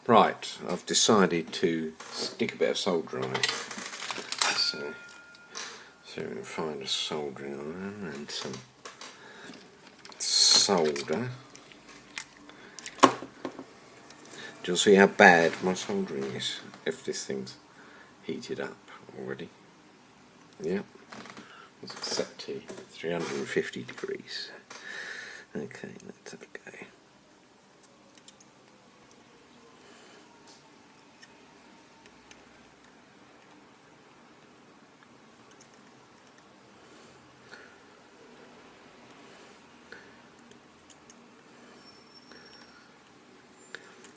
Right, I've decided to stick a bit of solder on it. So we can find a soldering iron and some solder. You'll see how bad my soldering is if this thing's heated up already. Yeah, it's set to 350 degrees. Okay, let's have a go.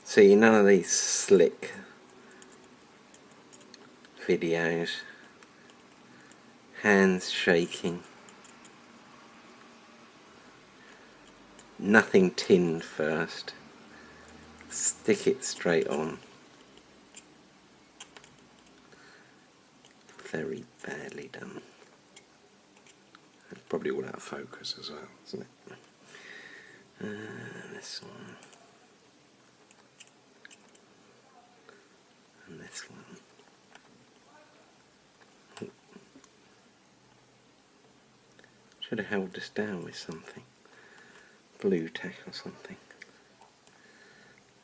See, none of these slick videos, hands shaking, nothing tinned first, stick it straight on. Very badly done. It's probably all out of focus as well, isn't it? This one. And this one. Should have held this down with something. Blue tack or something.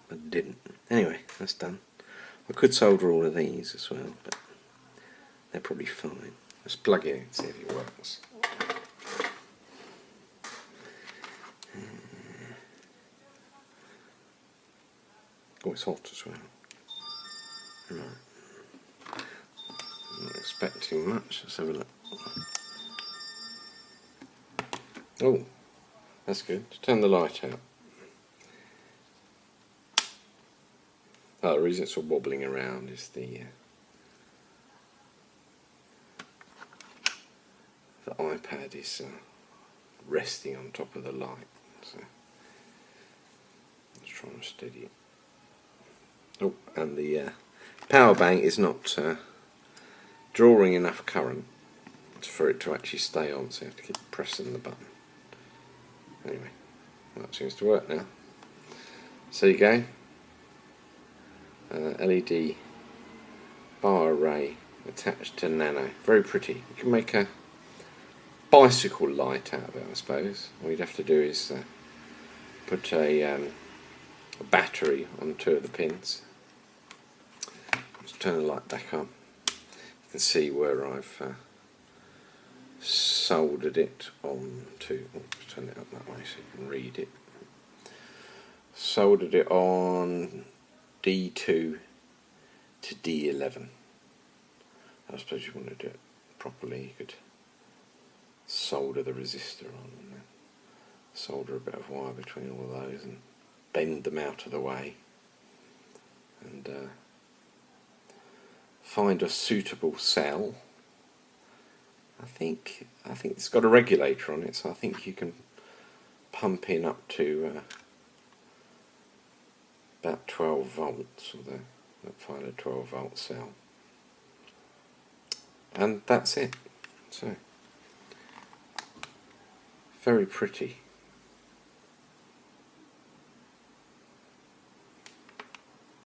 But didn't. Anyway, that's done. I could solder all of these as well, but they're probably fine. Let's plug it in and see if it works. Oh, it's hot as well. Right. Not expecting much. Let's have a look. Oh, that's good. Just turn the light out. Oh, the reason it's sort of wobbling around is the iPad is resting on top of the light. So let's try and steady it. Oh, and the power bank is not drawing enough current for it to actually stay on, so you have to keep pressing the button. Anyway, that seems to work now. So you go. LED bar array attached to Nano. Very pretty. You can make a bicycle light out of it, I suppose. All you'd have to do is put a battery on 2 of the pins. Just turn the light back on. You can see where I've soldered it on to. Oh, turn it up that way so you can read it. Soldered it on D2 to D11. I suppose you want to do it properly. You could solder the resistor on and then solder a bit of wire between all of those and bend them out of the way and find a suitable cell. I think it's got a regulator on it, so I think you can pump in up to about 12 volts, although I'll find a 12 volt cell. And that's it. So, very pretty.